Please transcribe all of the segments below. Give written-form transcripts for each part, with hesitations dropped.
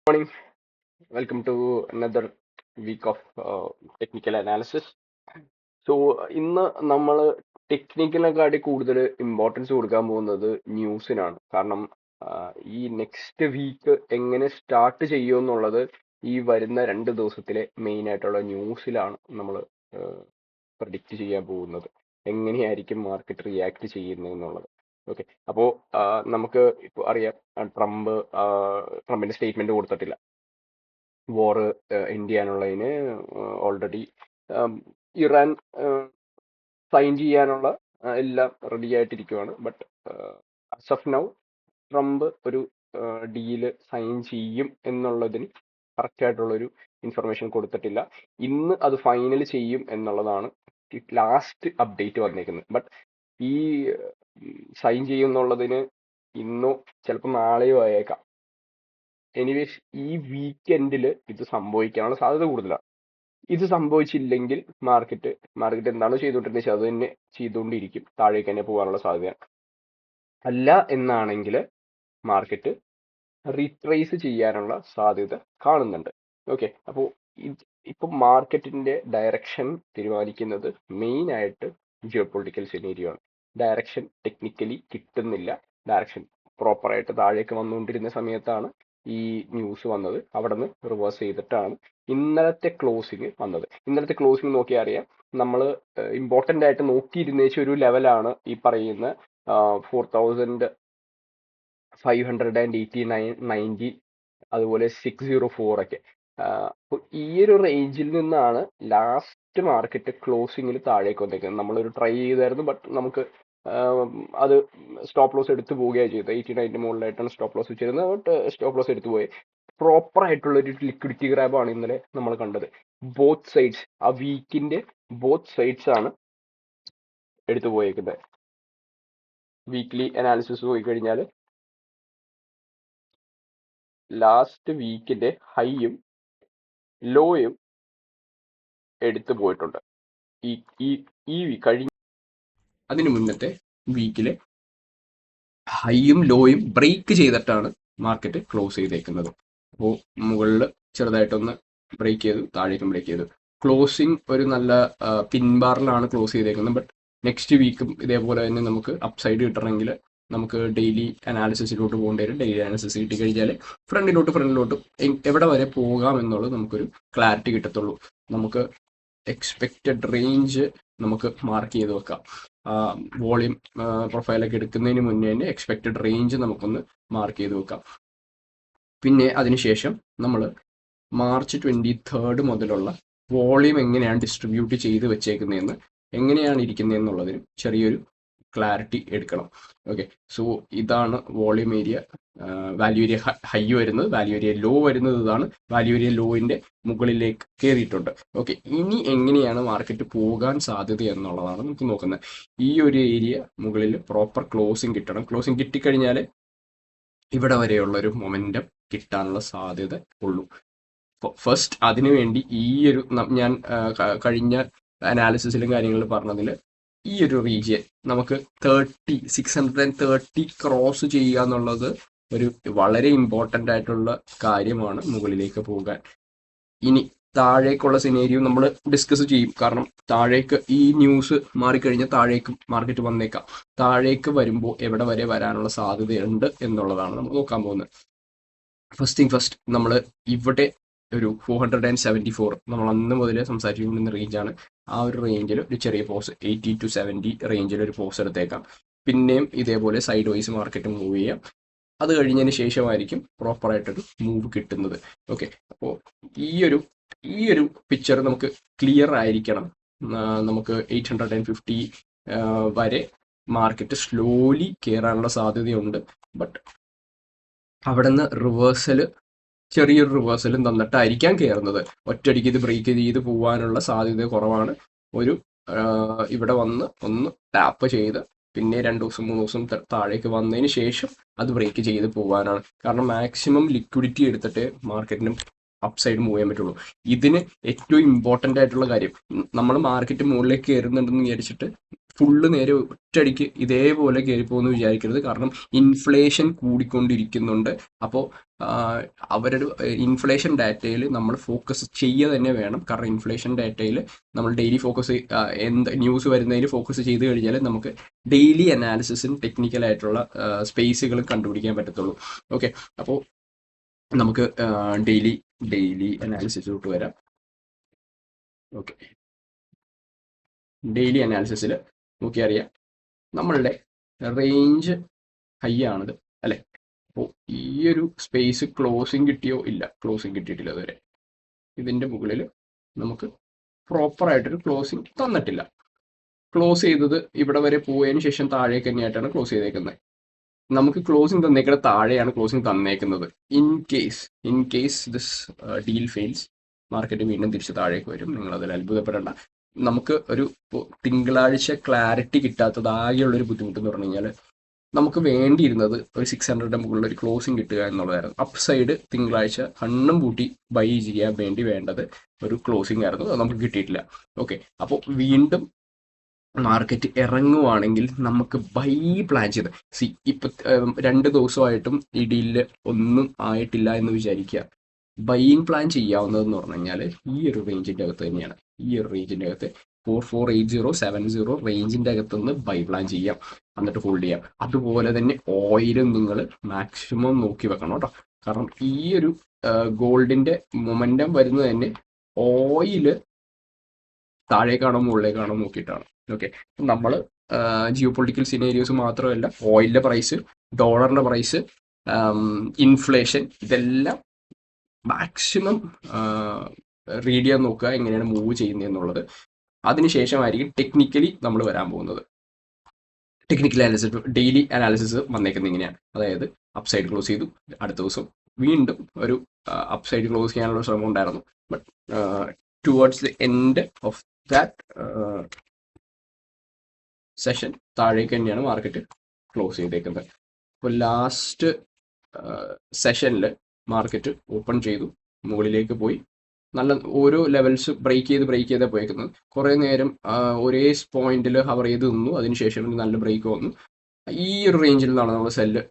Morning. Welcome to another week of technical analysis. So ഇന്ന് നമ്മൾ ടെക്നിക്കലിനെക്കാട്ടി കൂടുതൽ ഇമ്പോർട്ടൻസ് കൊടുക്കാൻ പോകുന്നത് ന്യൂസിനാണ്. കാരണം ഈ നെക്സ്റ്റ് വീക്ക് എങ്ങനെ സ്റ്റാർട്ട് ചെയ്യുമെന്നുള്ളത് ഈ വരുന്ന 2 ദിവസത്തിലെ മെയിൻ ആയിട്ടുള്ള ന്യൂസിലാണ് നമ്മൾ പ്രഡിക്റ്റ് ചെയ്യാൻ പോകുന്നത്. എങ്ങനെയായിരിക്കും മാർക്കറ്റ് റിയാക്ട് ചെയ്യുന്നത് എന്നുള്ളത്. ഓക്കെ, അപ്പോൾ നമുക്ക് ഇപ്പോൾ അറിയാം, ട്രംപിന്റെ സ്റ്റേറ്റ്മെന്റ് കൊടുത്തിട്ടില്ല. വാർ എൻഡ് ചെയ്യാനുള്ളതിന് ഓൾറെഡി ഇറാൻ സൈൻ ചെയ്യാനുള്ള എല്ലാം റെഡി ആയിട്ടിരിക്കുവാണ്. But as of now Trump ഒരു ഡീല് സൈൻ ചെയ്യും എന്നുള്ളതിന് കറക്റ്റ് ആയിട്ടുള്ളൊരു ഇൻഫർമേഷൻ കൊടുത്തിട്ടില്ല. ഇന്ന് അത് ഫൈനൽ ചെയ്യും എന്നുള്ളതാണ് ലാസ്റ്റ് അപ്ഡേറ്റ് വന്നേക്കുന്നത്. ബട്ട് ഈ സൈൻ ചെയ്യും എന്നുള്ളതിന് ഇന്നോ ചിലപ്പോൾ നാളെയോ ആയേക്കാം. എനിവേസ് ഈ വീക്കെൻഡിൽ ഇത് സംഭവിക്കാനുള്ള സാധ്യത കൂടുതലാണ്. ഇത് സംഭവിച്ചില്ലെങ്കിൽ മാർക്കറ്റ് എന്താണോ ചെയ്തുകൊണ്ടിരുന്നത് അത് തന്നെ ചെയ്തുകൊണ്ടിരിക്കും, താഴേക്ക് തന്നെ പോകാനുള്ള സാധ്യതയാണ്. അല്ല എന്നാണെങ്കിൽ മാർക്കറ്റ് റീട്രേസ് ചെയ്യാനുള്ള സാധ്യത കാണുന്നുണ്ട്. ഓക്കെ, അപ്പോൾ ഇപ്പം മാർക്കറ്റിന്റെ ഡയറക്ഷൻ തീരുമാനിക്കുന്നത് മെയിൻ ആയിട്ട് ജിയോ പൊളിറ്റിക്കൽ സിനേരിയോ ആണ്. ഡയറക്ഷൻ ടെക്നിക്കലി കിട്ടുന്നില്ല. ഡയറക്ഷൻ പ്രോപ്പറായിട്ട് താഴേക്ക് വന്നുകൊണ്ടിരുന്ന സമയത്താണ് ഈ ന്യൂസ് വന്നത്. അവിടെ നിന്ന് റിവേഴ്സ് ചെയ്തിട്ടാണ് ഇന്നലത്തെ ക്ലോസിങ് വന്നത്. ഇന്നലത്തെ ക്ലോസിങ് നോക്കിയാൽ അറിയാം, നമ്മൾ ഇമ്പോർട്ടൻ്റ് ആയിട്ട് നോക്കിയിരുന്നേച്ച ഒരു ലെവലാണ് ഈ പറയുന്ന 4589, 90, അതുപോലെ 604 ഒക്കെ. അപ്പോൾ ഈ ഒരു റേഞ്ചിൽ നിന്നാണ് ലാസ്റ്റ് മാർക്കറ്റ് ക്ലോസിങ്ങിൽ താഴേക്ക് വന്നേക്കുന്നത്. നമ്മളൊരു ട്രൈ ചെയ്തായിരുന്നു, ബട്ട് നമുക്ക് അത് സ്റ്റോപ്പ് ലോസ് എടുത്തു പോവുകയാണ് ചെയ്തത്. 89 മുകളിലായിട്ടാണ് സ്റ്റോപ്പ് ലോസ് വെച്ചിരുന്നത്. ബട്ട് സ്റ്റോപ്പ് ലോസ് എടുത്തു പോയി. പ്രോപ്പർ ആയിട്ടുള്ള ഒരു ലിക്വിഡിറ്റി ഗ്രാബാണ് ഇന്നലെ നമ്മൾ കണ്ടത്. ബോത്ത് സൈഡ്സ്, ആ വീക്കിന്റെ ബോത്ത് സൈഡ്സ് ആണ് എടുത്തു പോയേക്കുന്നത്. വീക്ക്ലി അനാലിസിസ് പോയി കഴിഞ്ഞാൽ ലാസ്റ്റ് വീക്കിന്റെ ഹൈയും ലോയും എടുത്തു പോയിട്ടുണ്ട്. ഈ കഴിഞ്ഞ അതിന് മുന്നത്തെ വീക്കിലെ ഹൈയും ലോയും ബ്രേക്ക് ചെയ്തിട്ടാണ് മാർക്കറ്റ് ക്ലോസ് ചെയ്തേക്കുന്നത്. അപ്പോൾ മുകളിൽ ചെറുതായിട്ടൊന്ന് ബ്രേക്ക് ചെയ്തു, താഴേക്കും ബ്രേക്ക് ചെയ്തു. ക്ലോസിങ് ഒരു നല്ല പിൻബാറിലാണ് ക്ലോസ് ചെയ്തേക്കുന്നത്. ബട്ട് നെക്സ്റ്റ് വീക്കും ഇതേപോലെ തന്നെ നമുക്ക് അപ്സൈഡ് കിട്ടണമെങ്കിൽ നമുക്ക് ഡെയിലി അനാലിസിസിലോട്ട് പോകേണ്ടി വരും. ഡെയിലി അനാലിസിസ് കിട്ടി കഴിഞ്ഞാൽ ഫ്രണ്ടിലോട്ടും എവിടെ വരെ പോകാം എന്നുള്ളത് നമുക്കൊരു ക്ലാരിറ്റി കിട്ടത്തുള്ളൂ. നമുക്ക് എക്സ്പെക്റ്റഡ് റേഞ്ച് നമുക്ക് മാർക്ക് ചെയ്ത് വെക്കാം. വോളിയം പ്രൊഫൈലൊക്കെ എടുക്കുന്നതിന് മുന്നേ തന്നെ എക്സ്പെക്റ്റഡ് റേഞ്ച് നമുക്കൊന്ന് മാർക്ക് ചെയ്ത് വെക്കാം. പിന്നെ അതിനുശേഷം നമ്മൾ മാർച്ച് 23 മുതലുള്ള വോളിയം എങ്ങനെയാണ് ഡിസ്ട്രിബ്യൂട്ട് ചെയ്ത് വെച്ചേക്കുന്നതെന്ന്, എങ്ങനെയാണ് ഇരിക്കുന്നതെന്നുള്ളതിന് ചെറിയൊരു ക്ലാരിറ്റി എടുക്കണം. ഓക്കെ, സോ ഇതാണ് volume area. Value area high വരുന്നത്, വാല്യൂ ഏരിയ ലോ വരുന്നത് ഇതാണ്. വാല്യൂ ഏരിയ ലോയിന്റെ മുകളിലേക്ക് കയറിയിട്ടുണ്ട്. ഓക്കെ, ഇനി എങ്ങനെയാണ് മാർക്കറ്റ് പോകാൻ സാധ്യത എന്നുള്ളതാണ് നമുക്ക് നോക്കുന്നത്. ഈ ഒരു ഏരിയ മുകളിൽ പ്രോപ്പർ ക്ലോസിങ് കിട്ടണം. ക്ലോസിങ് കിട്ടിക്കഴിഞ്ഞാൽ ഇവിടെ വരെയുള്ള ഒരു മൊമെന്റം കിട്ടാനുള്ള സാധ്യത ഉള്ളൂ. ഫസ്റ്റ് അതിനുവേണ്ടി ഈ ഒരു ഞാൻ കഴിഞ്ഞ അനാലിസിസിലും കാര്യങ്ങളിൽ പറഞ്ഞതിൽ ഈ ഒരു റീജിയൻ നമുക്ക് 630 ക്രോസ് ചെയ്യുക എന്നുള്ളത് ഒരു വളരെ ഇമ്പോർട്ടൻ്റ് ആയിട്ടുള്ള കാര്യമാണ് മുകളിലേക്ക് പോകാൻ. ഇനി താഴേക്കുള്ള സിനേരിയോ നമ്മൾ ഡിസ്കസ് ചെയ്യും. കാരണം താഴേക്ക് ഈ ന്യൂസ് മാറിക്കഴിഞ്ഞാൽ താഴേക്ക് മാർക്കറ്റ് വന്നേക്കാം. താഴേക്ക് വരുമ്പോൾ എവിടെ വരെ വരാനുള്ള സാധ്യതയുണ്ട് എന്നുള്ളതാണ് നമ്മൾ നോക്കാൻ പോകുന്നത്. ഫസ്റ്റ് തിങ് ഫസ്റ്റ്, നമ്മൾ ഇവിടെ ഒരു 474 നമ്മൾ അന്ന് മുതൽ സംസാരിച്ചുകൊണ്ടിരുന്ന റേഞ്ചാണ്. ആ ഒരു റേഞ്ചിൽ ഒരു ചെറിയ പോസ് 80 to 70 റേഞ്ചിൽ ഒരു പോസ് എടുത്തേക്കാം. പിന്നെയും ഇതേപോലെ സൈഡ് വൈസ് മാർക്കറ്റ് മൂവ് ചെയ്യാം. അത് കഴിഞ്ഞതിന് ശേഷമായിരിക്കും പ്രോപ്പറായിട്ടൊരു മൂവ് കിട്ടുന്നത്. ഓക്കെ, അപ്പോൾ ഈ ഒരു പിക്ചർ നമുക്ക് ക്ലിയർ ആയിരിക്കണം. നമുക്ക് 850 വരെ മാർക്കറ്റ് സ്ലോലി കയറാനുള്ള സാധ്യതയുണ്ട്. ബട്ട് അവിടെ നിന്ന് ചെറിയൊരു റിവേഴ്സലും തന്നിട്ടായിരിക്കാം കയറുന്നത്. ഒറ്റയടിക്ക് ഇത് ബ്രേക്ക് ചെയ്ത് പോകാനുള്ള സാധ്യത കുറവാണ്. ഇവിടെ വന്ന് ഒന്ന് ടാപ്പ് ചെയ്ത് പിന്നെ 2 ദിവസം 3 ദിവസം താഴേക്ക് വന്നതിന് ശേഷം അത് ബ്രേക്ക് ചെയ്ത് പോകാനാണ്. കാരണം മാക്സിമം ലിക്വിഡിറ്റി എടുത്തിട്ട് മാർക്കറ്റിന് അപ്സൈഡ് മൂവ് ചെയ്യാൻ പറ്റുള്ളൂ. ഇതിന് ഏറ്റവും ഇമ്പോർട്ടൻ്റ് ആയിട്ടുള്ള കാര്യം, നമ്മൾ മാർക്കറ്റ് മുകളിലേക്ക് കയറുന്നുണ്ടെന്ന് വിചാരിച്ചിട്ട് ഫുള്ള് നേരെ ഒറ്റയടിക്ക് ഇതേപോലെ കയറിപ്പോകുമെന്ന് വിചാരിക്കരുത്. കാരണം ഇൻഫ്ലേഷൻ കൂടിക്കൊണ്ടിരിക്കുന്നുണ്ട്. അപ്പോൾ അവരുടെ ഇൻഫ്ലേഷൻ ഡാറ്റയിൽ നമ്മൾ ഫോക്കസ് ചെയ്യുക തന്നെ വേണം. കാരണം ഇൻഫ്ലേഷൻ ഡാറ്റയിൽ നമ്മൾ ഡെയിലി ഫോക്കസ് എന്ത് ന്യൂസ് വരുന്നതിൽ ഫോക്കസ് ചെയ്ത് കഴിഞ്ഞാൽ നമുക്ക് ഡെയിലി അനാലിസിസും ടെക്നിക്കലായിട്ടുള്ള സ്പേസുകളും കണ്ടുപിടിക്കാൻ പറ്റത്തുള്ളൂ. ഓക്കെ, അപ്പോൾ നമുക്ക് ഡെയിലി അനാലിസിസിലോട്ട് വരാം. ഓക്കെ, ഡെയിലി അനാലിസിസിൽ നോക്കിയറിയാം നമ്മളുടെ റേഞ്ച് ഹൈ ആണിത് അല്ലേ. അപ്പോൾ ഈ ഒരു സ്പേസ് ക്ലോസിങ് കിട്ടിയോ? ഇല്ല, ക്ലോസിങ് കിട്ടിയിട്ടില്ല അതുവരെ. ഇതിൻ്റെ മുകളിൽ നമുക്ക് പ്രോപ്പറായിട്ടൊരു ക്ലോസിങ് തന്നിട്ടില്ല. ക്ലോസ് ചെയ്തത് ഇവിടെ വരെ പോയതിന് ശേഷം താഴേക്ക് തന്നെയായിട്ടാണ് ക്ലോസ് ചെയ്തേക്കുന്നത്. നമുക്ക് ക്ലോസിങ് തന്നേക്കുന്നത് താഴെയാണ് ക്ലോസിങ് തന്നേക്കുന്നത്. In case this deal fails, market വീണ്ടും തിരിച്ച് താഴേക്ക് വരും. നിങ്ങൾ അതിൽ അത്ഭുതപ്പെടേണ്ട. നമുക്ക് ഒരു തിങ്കളാഴ്ച ക്ലാരിറ്റി കിട്ടാത്തത് ആകെയുള്ളൊരു ബുദ്ധിമുട്ട് എന്ന് പറഞ്ഞു കഴിഞ്ഞാൽ നമുക്ക് വേണ്ടിയിരുന്നത് ഒരു 600 മുകളിൽ ഒരു ക്ലോസിങ് കിട്ടുക എന്നുള്ളതായിരുന്നു. അപ്പ് സൈഡ് തിങ്കളാഴ്ച കണ്ണും പൂട്ടി ബൈ ചെയ്യാൻ വേണ്ടി വേണ്ടത് ഒരു ക്ലോസിംഗ് ആയിരുന്നു. അത് നമുക്ക് കിട്ടിയിട്ടില്ല. ഓക്കെ, അപ്പോൾ വീണ്ടും മാർക്കറ്റ് ഇറങ്ങുവാണെങ്കിൽ നമുക്ക് ബൈ പ്ലാൻ ചെയ്ത് ഇപ്പം 2 ദിവസമായിട്ടും ഈ ഡീലിൽ ഒന്നും ആയിട്ടില്ല എന്ന് വിചാരിക്കുക. ബൈയിങ് പ്ലാൻ ചെയ്യാവുന്നതെന്ന് പറഞ്ഞു കഴിഞ്ഞാൽ ഈ ഒരു റേഞ്ചിൻ്റെ അകത്ത് തന്നെയാണ്. ഈ ഒരു റേഞ്ചിൻ്റെ അകത്ത് 448070 റേഞ്ചിൻ്റെ അകത്തുനിന്ന് ബൈ പ്ലാൻ ചെയ്യാം, എന്നിട്ട് ഹോൾഡ് ചെയ്യാം. അതുപോലെ തന്നെ ഓയിലും നിങ്ങൾ മാക്സിമം നോക്കി വെക്കണം കേട്ടോ. കാരണം ഈ ഒരു ഗോൾഡിൻ്റെ മൊമെൻറ്റം വരുന്നത് തന്നെ ഓയില് താഴേക്കാണോ മുകളിലേക്കാണോ നോക്കിയിട്ടാണ്. ഓക്കെ, നമ്മൾ ജിയോ പൊളിറ്റിക്കൽ സിനേരിയോസ് മാത്രമല്ല, ഓയിലിൻ്റെ പ്രൈസ്, ഡോളറിൻ്റെ പ്രൈസ്, ഇൻഫ്ലേഷൻ, ഇതെല്ലാം മാക്സിമം റീഡ് ചെയ്യാൻ നോക്കുക എങ്ങനെയാണ് മൂവ് ചെയ്യുന്നത് എന്നുള്ളത്. അതിനുശേഷമായിരിക്കും ടെക്നിക്കലി നമ്മൾ വരാൻ പോകുന്നത്. ടെക്നിക്കൽ അനാലിസിസ്, ഡെയിലി അനാലിസിസ് വന്നേക്കുന്നത് ഇങ്ങനെയാണ്. അതായത് അപ്സൈഡ് ക്ലോസ് ചെയ്തു, അടുത്ത ദിവസം വീണ്ടും ഒരു അപ്സൈഡ് ക്ലോസ് ചെയ്യാനുള്ള ശ്രമം ഉണ്ടായിരുന്നു. But towards the end of that session താഴേക്ക് തന്നെയാണ് മാർക്കറ്റ് ക്ലോസ് ചെയ്തേക്കുന്നത്. അപ്പോൾ ലാസ്റ്റ് സെഷനിൽ മാർക്കറ്റ് ഓപ്പൺ ചെയ്തു, മുകളിലേക്ക് പോയി, നല്ല ഓരോ ലെവൽസ് ബ്രേക്ക് ചെയ്ത് പോയേക്കുന്നത്. കുറേ നേരം ഒരേ പോയിന്റിൽ ഹവർ ചെയ്ത് നിന്നു. അതിനുശേഷം നല്ല ബ്രേക്ക് വന്നു. ഈ ഒരു റേഞ്ചിൽ നിന്നാണ് നമ്മൾ സെല്ല്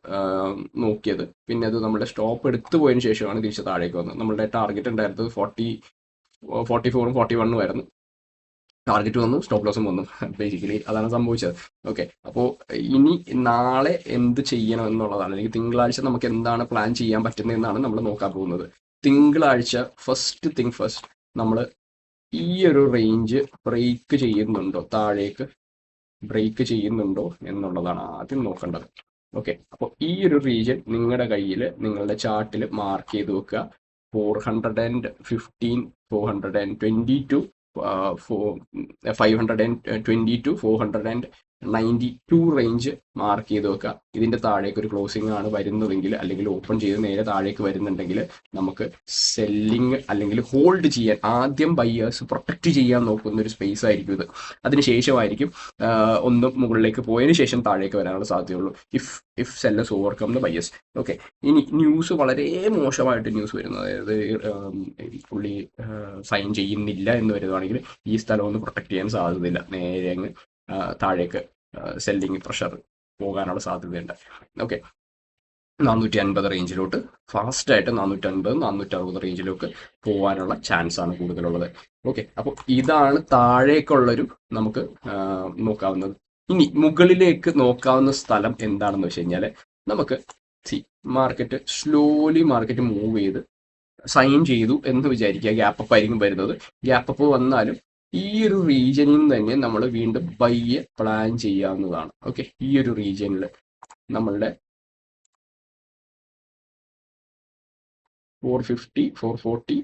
നോക്കിയത്. പിന്നെ അത് നമ്മുടെ സ്റ്റോപ്പ് എടുത്തു പോയതിന് ശേഷമാണ് തിരിച്ച് താഴേക്ക് വന്നത്. നമ്മളുടെ ടാർഗറ്റ് ഉണ്ടായിരുന്നത് 44ഉം 41ഉം ആയിരുന്നു. ടാർഗറ്റ് വന്നു, സ്റ്റോപ്പ് ലോസും വന്നു. ബേസിക്കലി അതാണ് സംഭവിച്ചത്. ഓക്കെ, അപ്പോൾ ഇനി നാളെ എന്ത് ചെയ്യണം എന്നുള്ളതാണ്, അല്ലെങ്കിൽ തിങ്കളാഴ്ച നമുക്ക് എന്താണ് പ്ലാൻ ചെയ്യാൻ പറ്റുന്നതെന്നാണ് നമ്മൾ നോക്കാൻ പോകുന്നത്. തിങ്കളാഴ്ച ഫസ്റ്റ് നമ്മൾ ഈ ഒരു റേഞ്ച് ബ്രേക്ക് ചെയ്യുന്നുണ്ടോ, താഴേക്ക് ബ്രേക്ക് ചെയ്യുന്നുണ്ടോ എന്നുള്ളതാണ് ആദ്യം നോക്കേണ്ടത്. ഓക്കെ, അപ്പോൾ ഈ ഒരു റീജിയൻ നിങ്ങളുടെ കയ്യിൽ, നിങ്ങളുടെ ചാർട്ടിൽ മാർക്ക് ചെയ്ത് വെക്കുക. 415, 422, 522, 492 റേഞ്ച് മാർക്ക് ചെയ്ത് വെക്കുക. ഇതിൻ്റെ താഴേക്ക് ഒരു ക്ലോസിംഗ് ആണ് വരുന്നതെങ്കിൽ, അല്ലെങ്കിൽ ഓപ്പൺ ചെയ്ത് നേരെ താഴേക്ക് വരുന്നുണ്ടെങ്കിൽ നമുക്ക് സെല്ലിങ് അല്ലെങ്കിൽ ഹോൾഡ് ചെയ്യാൻ, ആദ്യം ബയ്യേഴ്സ് പ്രൊട്ടക്റ്റ് ചെയ്യാൻ നോക്കുന്ന ഒരു സ്പേസ് ആയിരിക്കും ഇത്. അതിനുശേഷമായിരിക്കും ഒന്ന് മുകളിലേക്ക് പോയതിന് ശേഷം താഴേക്ക് വരാനുള്ള സാധ്യതയുള്ളൂ, if sellers overcome the buyers. Okay, ഇനി ന്യൂസ് വളരെ മോശമായിട്ട് ന്യൂസ് വരുന്നത്, അതായത് പുള്ളി സൈൻ ചെയ്യുന്നില്ല എന്ന് വരുവാണെങ്കിൽ ഈ സ്ഥലം ഒന്ന് പ്രൊട്ടക്ട് ചെയ്യാൻ സാധ്യതയില്ല. നേരെ അങ്ങ് താഴേക്ക് സെല്ലിങ് പ്രഷർ പോകാനുള്ള സാധ്യതയുണ്ട്. ഓക്കെ, 450 റേഞ്ചിലോട്ട് ഫാസ്റ്റായിട്ട് 450, 460 റേഞ്ചിലേക്ക് പോകാനുള്ള ചാൻസ് ആണ് കൂടുതലുള്ളത്. ഓക്കെ, അപ്പോൾ ഇതാണ് താഴേക്കുള്ളൊരു നമുക്ക് നോക്കാവുന്നത്. ഇനി മുകളിലേക്ക് നോക്കാവുന്ന സ്ഥലം എന്താണെന്ന് വെച്ച് കഴിഞ്ഞാൽ, നമുക്ക് മാർക്കറ്റ് സ്ലോലി മൂവ് ചെയ്ത് സൈൻ ചെയ്തു എന്ന് വിചാരിക്കുക. ഗ്യാപ്പ് അപ്പ് ആയിരിക്കും വരുന്നത്. ഗ്യാപ്പ് അപ്പ് വന്നാലും ഈ ഒരു റീജിയനിൽ നിന്ന് തന്നെ നമ്മൾ വീണ്ടും ബൈയെ പ്ലാൻ ചെയ്യാവുന്നതാണ്. ഓക്കെ, ഈ ഒരു റീജിയനിൽ നമ്മളുടെ 450, 440,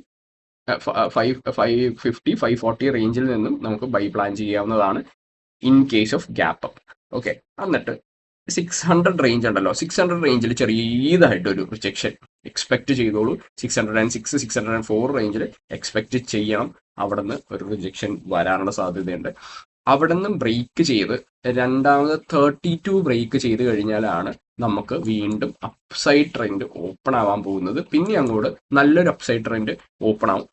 550, 540 റേഞ്ചിൽ നിന്നും നമുക്ക് ബൈ പ്ലാൻ ചെയ്യാവുന്നതാണ് in case of gap up. Okay, എന്നിട്ട് 600 റേഞ്ച് ഉണ്ടല്ലോ, 600 റേഞ്ചിൽ ചെറിയതായിട്ടൊരു റിജക്ഷൻ എക്സ്പെക്ട് ചെയ്തോളൂ. 606, 604 റേഞ്ചിൽ എക്സ്പെക്ട് ചെയ്യണം. അവിടെ നിന്ന് ഒരു റിജക്ഷൻ വരാനുള്ള സാധ്യതയുണ്ട്. അവിടെ നിന്ന് ബ്രേക്ക് ചെയ്ത് രണ്ടാമത് 32 ബ്രേക്ക് ചെയ്ത് കഴിഞ്ഞാലാണ് നമുക്ക് വീണ്ടും അപ്സൈഡ് ട്രെൻഡ് ഓപ്പൺ ആവാൻ പോകുന്നത്. പിന്നെ അങ്ങോട്ട് നല്ലൊരു അപ്സൈഡ് ട്രെൻഡ് ഓപ്പൺ ആവും.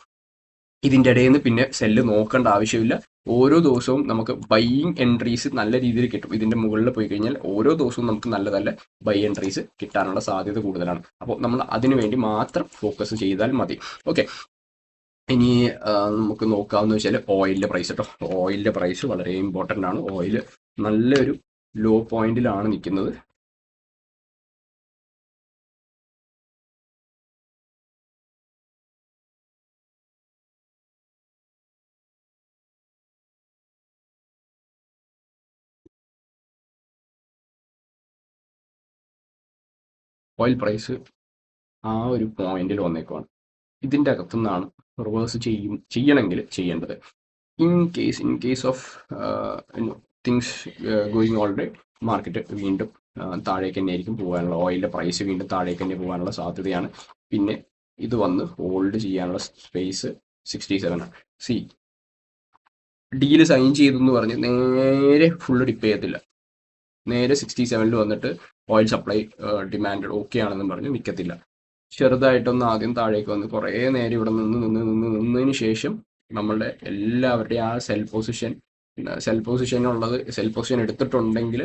ഇതിൻ്റെ ഇടയിൽ നിന്ന് പിന്നെ സെല്ല് നോക്കേണ്ട ആവശ്യമില്ല. ഓരോ ദിവസവും നമുക്ക് ബൈയിങ് എൻട്രീസ് നല്ല രീതിയിൽ കിട്ടും. ഇതിന്റെ മുകളിൽ പോയി കഴിഞ്ഞാൽ ഓരോ ദിവസവും നമുക്ക് നല്ല നല്ല ബൈ എൻട്രീസ് കിട്ടാനുള്ള സാധ്യത കൂടുതലാണ്. അപ്പോൾ നമ്മൾ അതിനു വേണ്ടി മാത്രം ഫോക്കസ് ചെയ്താൽ മതി. ഓക്കെ, ഇനി നമുക്ക് നോക്കാവുന്ന വെച്ചാൽ ഓയിലിന്റെ പ്രൈസ് കേട്ടോ. ഓയിലിന്റെ പ്രൈസ് വളരെ ഇമ്പോർട്ടൻ്റ് ആണ്. ഓയിൽ നല്ലൊരു ലോ പോയിന്റിലാണ് നിൽക്കുന്നത്. ഓയിൽ പ്രൈസ് ആ ഒരു പോയിന്റിൽ വന്നേക്കുവാണ്. ഇതിൻ്റെ അകത്തുനിന്നാണ് റിവേഴ്സ് ചെയ്യണമെങ്കിൽ ചെയ്യേണ്ടത്. In case of things going already market വീണ്ടും താഴേക്ക് തന്നെ ആയിരിക്കും പോകാനുള്ള, ഓയിലിൻ്റെ പ്രൈസ് വീണ്ടും താഴേക്ക് തന്നെ പോകാനുള്ള സാധ്യതയാണ്. പിന്നെ ഇത് വന്ന് ഹോൾഡ് ചെയ്യാനുള്ള സ്പേസ് 67 ആണ്. ഡീല് സൈൻ ചെയ്തെന്ന് പറഞ്ഞ് നേരെ ഫുള്ള് ഡിപ്പ് ചെയ്യത്തില്ല. നേരെ 67 വന്നിട്ട് ഓയിൽ സപ്ലൈ ഡിമാൻഡ് ഓക്കെ ആണെന്നും പറഞ്ഞ് നിൽക്കത്തില്ല. ചെറുതായിട്ടൊന്ന് ആദ്യം താഴേക്ക് വന്ന് കുറേ നേരം ഇവിടെ നിന്നതിന് ശേഷം നമ്മളുടെ എല്ലാവരുടെയും ആ സെൽ പൊസിഷൻ എടുത്തിട്ടുണ്ടെങ്കിൽ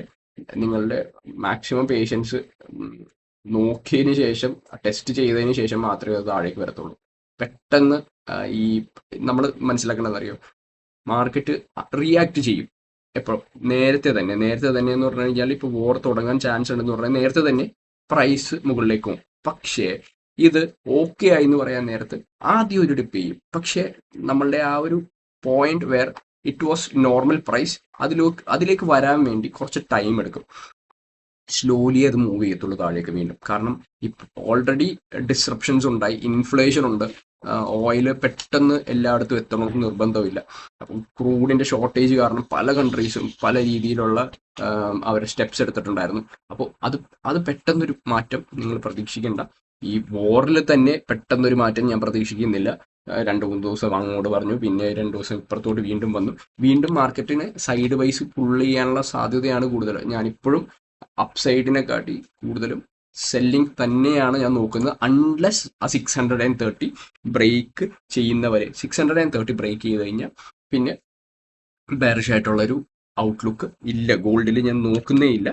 നിങ്ങളുടെ മാക്സിമം പേഷ്യൻസ് നോക്കിയതിന് ശേഷം ടെസ്റ്റ് ചെയ്തതിന് ശേഷം മാത്രമേ അത് താഴേക്ക് വരത്തുള്ളൂ. പെട്ടെന്ന് ഈ നമ്മൾ മനസ്സിലാക്കേണ്ടത് അറിയോ, മാർക്കറ്റ് റിയാക്ട് ചെയ്യും എപ്പോഴും നേരത്തെ തന്നെ എന്ന് പറഞ്ഞു കഴിഞ്ഞാൽ ഇപ്പോൾ വോർ തുടങ്ങാൻ ചാൻസ് ഉണ്ടെന്ന് പറഞ്ഞാൽ നേരത്തെ തന്നെ പ്രൈസ് മുകളിലേക്ക് പോകും. പക്ഷേ ഇത് ഓക്കെ ആയി എന്ന് പറയാൻ നേരത്ത് ആദ്യം ഒരു ഡിപ്പ് ചെയ്യും. പക്ഷേ നമ്മളുടെ ആ ഒരു point where it was normal price അതിലേക്ക് വരാൻ വേണ്ടി കുറച്ച് ടൈം എടുക്കും. സ്ലോലി അത് മൂവ് ചെയ്യത്തുള്ളൂ താഴേക്ക് വീണ്ടും. കാരണം ഓൾറെഡി ഡിസ്റപ്ഷൻസ് ഉണ്ടായി, ഇൻഫ്ലേഷൻ ഉണ്ട്, ഓയിൽ പെട്ടെന്ന് എല്ലായിടത്തും എത്തണമെന്ന് നിർബന്ധമില്ല. അപ്പം ക്രൂഡിന്റെ ഷോർട്ടേജ് കാരണം പല കൺട്രീസും പല രീതിയിലുള്ള അവർ സ്റ്റെപ്സ് എടുത്തിട്ടുണ്ടായിരുന്നു. അപ്പോൾ അത് പെട്ടെന്നൊരു മാറ്റം നിങ്ങൾ പ്രതീക്ഷിക്കേണ്ട. ഈ വോറിൽ തന്നെ പെട്ടെന്നൊരു മാറ്റം ഞാൻ പ്രതീക്ഷിക്കുന്നില്ല. 2-3 ദിവസം അങ്ങോട്ട് പറഞ്ഞു, പിന്നെ 2 ദിവസം ഇപ്പുറത്തോട്ട് വീണ്ടും വന്നു. വീണ്ടും മാർക്കറ്റിനെ സൈഡ് വൈസ് പുള്ള് ചെയ്യാനുള്ള സാധ്യതയാണ് കൂടുതൽ. ഞാനിപ്പോഴും അപ്സൈഡിനെക്കാട്ടി കൂടുതലും സെല്ലിംഗ് തന്നെയാണ് ഞാൻ നോക്കുന്നത്. അൺലെസ് ആ 630 ബ്രേക്ക് ചെയ്യുന്നവരെ, 630 ബ്രേക്ക് ചെയ്ത് കഴിഞ്ഞാൽ പിന്നെ ബെയറിഷ് ആയിട്ടുള്ളൊരു ഔട്ട്ലുക്ക് ഇല്ല. ഗോൾഡിൽ ഞാൻ നോക്കുന്നേ ഇല്ല.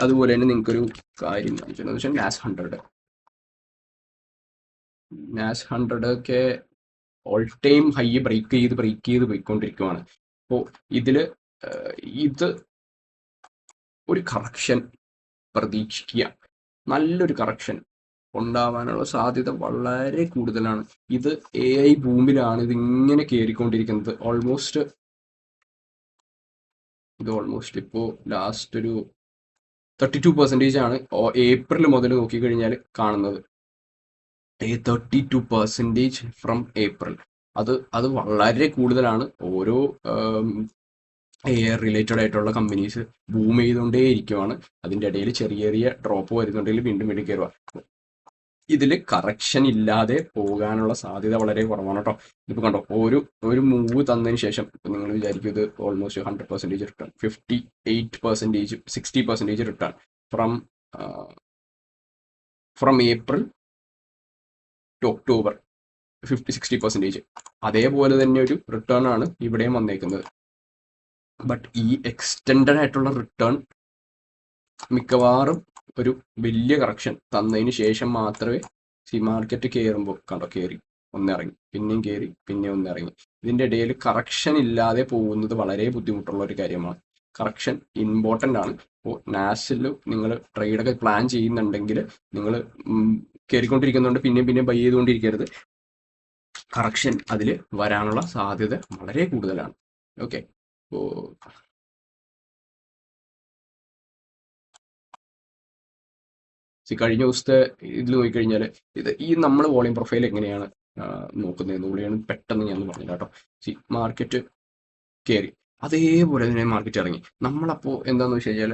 അതുപോലെ തന്നെ നിങ്ങൾക്കൊരു കാര്യം എന്ന് വെച്ചാൽ നാസ് 100 ഒക്കെ ഓൾ ടൈം ഹൈ ബ്രേക്ക് ചെയ്ത് പോയിക്കൊണ്ടിരിക്കുവാണ്. അപ്പോൾ ഇത് ഒരു കറക്ഷൻ പ്രതീക്ഷിക്കുക. നല്ലൊരു കറക്ഷൻ ഉണ്ടാവാനുള്ള സാധ്യത വളരെ കൂടുതലാണ്. ഇത് AI ബൂമിലാണ് ഇതിങ്ങനെ കയറിക്കൊണ്ടിരിക്കുന്നത്. ഓൾമോസ്റ്റ് ഇപ്പോൾ ലാസ്റ്റ് ഒരു 32% ആണ് ഏപ്രിൽ മുതൽ നോക്കിക്കഴിഞ്ഞാൽ കാണുന്നത്. 32% ഫ്രം ഏപ്രിൽ. അത് വളരെ കൂടുതലാണ്. ഓരോ എയർ റിലേറ്റഡ് ആയിട്ടുള്ള കമ്പനീസ് ബൂം ചെയ്തുകൊണ്ടേ ഇരിക്കുവാണ്. അതിൻ്റെ ഇടയിൽ ചെറിയ ഡ്രോപ്പ് വരുന്നുണ്ടെങ്കിൽ വീണ്ടും കയറുക. ഇതിൽ കറക്ഷൻ ഇല്ലാതെ പോകാനുള്ള സാധ്യത വളരെ കുറവാണ് കേട്ടോ. ഇതിപ്പോൾ കണ്ടോ, ഒരു മൂവ് തന്നതിന് ശേഷം നിങ്ങൾ വിചാരിക്കും ഇത് almost 100% return, 58%, 60% return from April to October, 50-60%. അതേപോലെ തന്നെ ഒരു റിട്ടേൺ ആണ് ഇവിടെയും വന്നേക്കുന്നത്. ബട്ട് ഈ എക്സ്റ്റെൻഡഡ് ആയിട്ടുള്ള റിട്ടേൺ മിക്കവാറും ഒരു വലിയ കറക്ഷൻ തന്നതിന് ശേഷം മാത്രമേ മാർക്കറ്റ് കയറുമ്പോൾ കയറി ഒന്നിറങ്ങി, പിന്നെയും കയറി, പിന്നെ ഒന്നിറങ്ങി. ഇതിൻ്റെ ഇടയിൽ കറക്ഷൻ ഇല്ലാതെ പോകുന്നത് വളരെ ബുദ്ധിമുട്ടുള്ള ഒരു കാര്യമാണ്. കറക്ഷൻ ഇമ്പോർട്ടൻ്റ് ആണ്. ഇപ്പോൾ നാസിൽ നിങ്ങൾ ട്രേഡൊക്കെ പ്ലാൻ ചെയ്യുന്നുണ്ടെങ്കിൽ നിങ്ങൾ കയറിക്കൊണ്ടിരിക്കുന്നുണ്ട് പിന്നെയും ബൈ ചെയ്തുകൊണ്ടിരിക്കരുത്. കറക്ഷൻ അതിൽ വരാനുള്ള സാധ്യത വളരെ കൂടുതലാണ്. ഓക്കെ, അപ്പോൾ കഴിഞ്ഞ ദിവസത്തെ ഇതിൽ നോക്കിക്കഴിഞ്ഞാൽ ഈ നമ്മൾ വോളിയം പ്രൊഫൈൽ എങ്ങനെയാണ് നോക്കുന്നതെന്ന് കൂടിയാണ് പെട്ടെന്ന് ഞാൻ പറഞ്ഞില്ല കേട്ടോ. മാർക്കറ്റ് കയറി, അതേപോലെ തന്നെ മാർക്കറ്റ് ഇറങ്ങി. നമ്മളപ്പോൾ എന്താണെന്ന് വെച്ച് കഴിഞ്ഞാൽ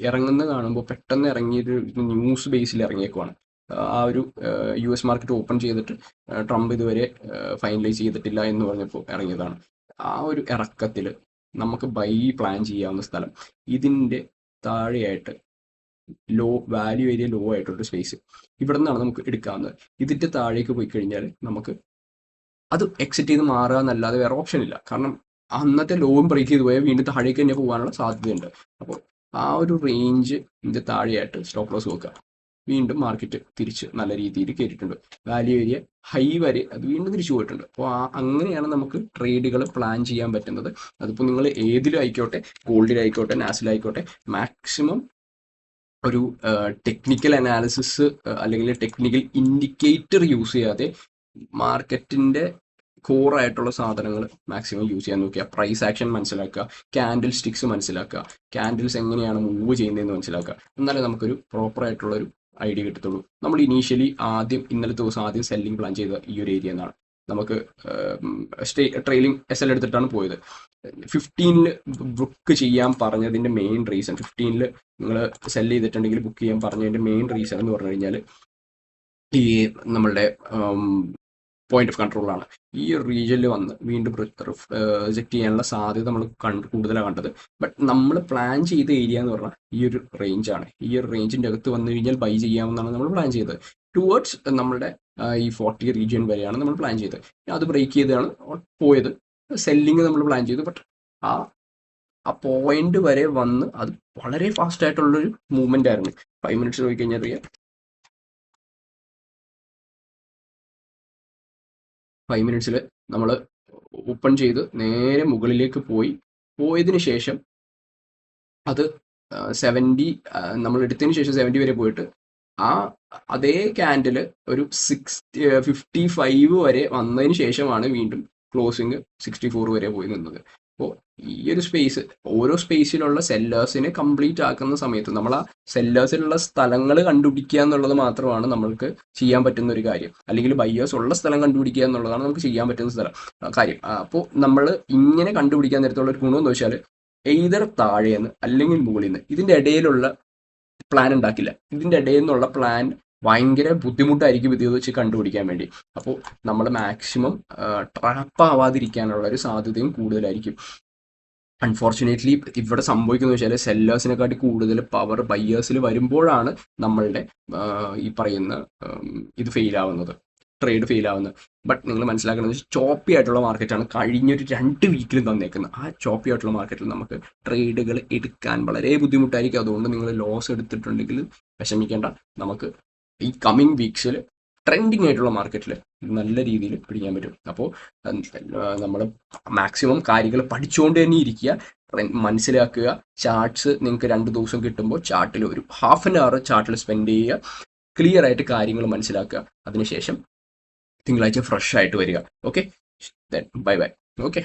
ഇറങ്ങുന്ന കാണുമ്പോൾ പെട്ടെന്ന് ഇറങ്ങിയൊരു ന്യൂസ് ബേസിൽ ഇറങ്ങിയേക്കുവാണ്. ആ ഒരു US മാർക്കറ്റ് ഓപ്പൺ ചെയ്തിട്ട് ട്രംപ് ഇതുവരെ ഫൈനലൈസ് ചെയ്തിട്ടില്ല എന്ന് പറഞ്ഞപ്പോൾ ഇറങ്ങിയതാണ്. ആ ഒരു ഇറക്കത്തിൽ നമുക്ക് ബൈ പ്ലാൻ ചെയ്യാവുന്ന സ്ഥലം ഇതിൻ്റെ താഴെയായിട്ട് വാല്യൂ ഏരിയ ലോ ആയിട്ടുള്ള സ്പേസ് ഇവിടെ നിന്നാണ് നമുക്ക് എടുക്കാവുന്നത്. ഇതിൻ്റെ താഴേക്ക് പോയി കഴിഞ്ഞാൽ നമുക്ക് അത് എക്സിറ്റ് ചെയ്ത് മാറുക എന്നല്ലാതെ വേറെ ഓപ്ഷൻ ഇല്ല. കാരണം അന്നത്തെ ലോവും ബ്രേക്ക് ചെയ്ത് പോയാൽ വീണ്ടും താഴേക്ക് തന്നെ പോകാനുള്ള സാധ്യതയുണ്ട്. അപ്പോൾ ആ ഒരു റേഞ്ചിൻ്റെ താഴെയായിട്ട് സ്റ്റോപ്പ് ലോസ് വെക്കുക. വീണ്ടും മാർക്കറ്റ് തിരിച്ച് നല്ല രീതിയിൽ കയറിയിട്ടുണ്ട്. വാല്യൂ ഏരിയ ഹൈ വരെ അത് വീണ്ടും തിരിച്ചു പോയിട്ടുണ്ട്. അപ്പോൾ അങ്ങനെയാണ് നമുക്ക് ട്രേഡുകൾ പ്ലാൻ ചെയ്യാൻ പറ്റുന്നത്. അതിപ്പോൾ നിങ്ങൾ ഏതിലും ആയിക്കോട്ടെ, ഗോൾഡിലായിക്കോട്ടെ, നാസിലായിക്കോട്ടെ, മാക്സിമം ഒരു ടെക്നിക്കൽ അനാലിസിസ് അല്ലെങ്കിൽ ടെക്നിക്കൽ ഇൻഡിക്കേറ്റർ യൂസ് ചെയ്യാതെ മാർക്കറ്റിൻ്റെ കോറായിട്ടുള്ള സാധനങ്ങൾ മാക്സിമം യൂസ് ചെയ്യാൻ നോക്കുക. പ്രൈസ് ആക്ഷൻ മനസ്സിലാക്കുക, ക്യാൻഡിൽ സ്റ്റിക്സ് മനസ്സിലാക്കുക, ക്യാൻഡിൽസ് എങ്ങനെയാണ് മൂവ് ചെയ്യുന്നതെന്ന് മനസ്സിലാക്കുക. എന്നാലേ നമുക്കൊരു പ്രോപ്പറായിട്ടുള്ളൊരു ഐഡിയ കിട്ടത്തുള്ളൂ. നമ്മൾ ഇനീഷ്യലി ഇന്നലത്തെ ദിവസം ആദ്യം സെല്ലിംഗ് പ്ലാൻ ചെയ്ത ഈ ഒരു ഏരിയ എന്നാണ്. നമുക്ക് ട്രെയിലിംഗ് SL എടുത്തിട്ടാണ് പോയത്. 15 ബുക്ക് ചെയ്യാൻ പറഞ്ഞതിൻ്റെ മെയിൻ റീസൺ, 15 നിങ്ങൾ സെല് ചെയ്തിട്ടുണ്ടെങ്കിൽ ബുക്ക് ചെയ്യാൻ പറഞ്ഞതിൻ്റെ മെയിൻ റീസൺ എന്ന് പറഞ്ഞു കഴിഞ്ഞാൽ ഈ നമ്മളുടെ പോയിന്റ് ഓഫ് കൺട്രോളാണ്. ഈ റീജിയനിൽ വന്ന് വീണ്ടും റിജക്ട് ചെയ്യാനുള്ള സാധ്യത നമ്മൾ കൂടുതലാണ് കണ്ടത്. ബട്ട് നമ്മൾ പ്ലാൻ ചെയ്ത ഏരിയ എന്ന് പറഞ്ഞാൽ ഈ ഒരു റേഞ്ചാണ്. ഈ ഒരു റേഞ്ചിൻ്റെ അകത്ത് വന്നു കഴിഞ്ഞാൽ ബൈ ചെയ്യാമെന്നാണ് നമ്മൾ പ്ലാൻ ചെയ്തത്. ടുവേർഡ്സ് നമ്മുടെ ഈ 40 റീജിയൻ വരെയാണ് നമ്മൾ പ്ലാൻ ചെയ്തത്. അത് ബ്രേക്ക് ചെയ്താണ് പോയത്. സെല്ലിങ് നമ്മൾ പ്ലാൻ ചെയ്തു. ബട്ട് ആ പോയിന്റ് വരെ വന്ന് അത് വളരെ ഫാസ്റ്റ് ആയിട്ടുള്ളൊരു മൂവ്മെന്റ് ആയിരുന്നു. 5 മിനിറ്റ്സ് നോക്കി കഴിഞ്ഞാൽ അറിയാം, 5 മിനിറ്റ്സിൽ നമ്മൾ ഓപ്പൺ ചെയ്ത് നേരെ മുകളിലേക്ക് പോയതിന് ശേഷം അത് 70 നമ്മൾ എടുത്തതിന് ശേഷം 70 വരെ പോയിട്ട് അതേ ക്യാൻഡിൽ ഒരു 55 വരെ വന്നതിന് ശേഷമാണ് വീണ്ടും ക്ലോസിങ് 64 വരെ പോയി നിന്നത്. അപ്പോൾ ഈ ഒരു സ്പേസ്, ഓരോ സ്പേസിലുള്ള സെല്ലേഴ്സിനെ കംപ്ലീറ്റ് ആക്കുന്ന സമയത്ത് നമ്മൾ ആ സെല്ലേഴ്സിലുള്ള സ്ഥലങ്ങൾ കണ്ടുപിടിക്കുക എന്നുള്ളത് മാത്രമാണ് നമ്മൾക്ക് ചെയ്യാൻ പറ്റുന്ന ഒരു കാര്യം. അല്ലെങ്കിൽ ബയ്യേഴ്സ് ഉള്ള സ്ഥലം കണ്ടുപിടിക്കുക എന്നുള്ളതാണ് നമുക്ക് ചെയ്യാൻ പറ്റുന്ന കാര്യം. അപ്പോൾ നമ്മൾ ഇങ്ങനെ കണ്ടുപിടിക്കാൻ നേരത്തുള്ള ഒരു ഗുണം എന്ന് വെച്ചാൽ എയ്തർ താഴേന്ന് അല്ലെങ്കിൽ മുകളിൽ നിന്ന് ഇതിൻ്റെ ഇടയിലുള്ള പ്ലാൻ ഉണ്ടാക്കില്ല. ഇതിൻ്റെ ഇടയിൽ നിന്നുള്ള പ്ലാൻ ഭയങ്കര ബുദ്ധിമുട്ടായിരിക്കും ഇത് വെച്ച് കണ്ടുപിടിക്കാൻ വേണ്ടി. അപ്പോൾ നമ്മൾ മാക്സിമം ട്രാപ്പ് ആവാതിരിക്കാനുള്ള ഒരു സാധ്യതയും കൂടുതലായിരിക്കും. അൺഫോർച്ചുനേറ്റ്ലി ഇവിടെ സംഭവിക്കുന്നത് വെച്ചാൽ സെല്ലേഴ്സിനെക്കാട്ടി കൂടുതൽ പവർ ബയ്യേഴ്സിൽ വരുമ്പോഴാണ് നമ്മളുടെ ഈ പറയുന്ന ഇത് ഫെയിലാവുന്നത്, ട്രേഡ് ഫെയിലാവുന്നത്. ബട്ട് നിങ്ങൾ മനസ്സിലാക്കുന്നത് ചോപ്പി ആയിട്ടുള്ള മാർക്കറ്റാണ് കഴിഞ്ഞൊരു 2 വീക്കിലും തന്നേക്കുന്നത്. ആ ചോപ്പി ആയിട്ടുള്ള മാർക്കറ്റിൽ നമുക്ക് ട്രേഡുകൾ എടുക്കാൻ വളരെ ബുദ്ധിമുട്ടായിരിക്കും. അതുകൊണ്ട് നിങ്ങൾ ലോസ് എടുത്തിട്ടുണ്ടെങ്കിൽ വിഷമിക്കേണ്ട. നമുക്ക് ഈ കമ്മിങ് വീക്സിൽ ട്രെൻഡിങ് ആയിട്ടുള്ള മാർക്കറ്റിൽ നല്ല രീതിയിൽ പിടിക്കാൻ പറ്റും. അപ്പോൾ നമ്മൾ മാക്സിമം കാര്യങ്ങൾ പഠിച്ചുകൊണ്ട് തന്നെ ഇരിക്കുക, മനസ്സിലാക്കുക. ചാർട്ട്സ് നിങ്ങൾക്ക് 2 ദിവസം കിട്ടുമ്പോൾ ചാർട്ടിൽ ഒരു ഹാഫ് ആൻ അവർ ചാർട്ടിൽ സ്പെൻഡ് ചെയ്യുക, ക്ലിയർ ആയിട്ട് കാര്യങ്ങൾ മനസ്സിലാക്കുക. അതിനുശേഷം തിങ്കളാഴ്ച ഫ്രഷ് ആയിട്ട് വരിക. Okay, bye bye. ഓക്കെ.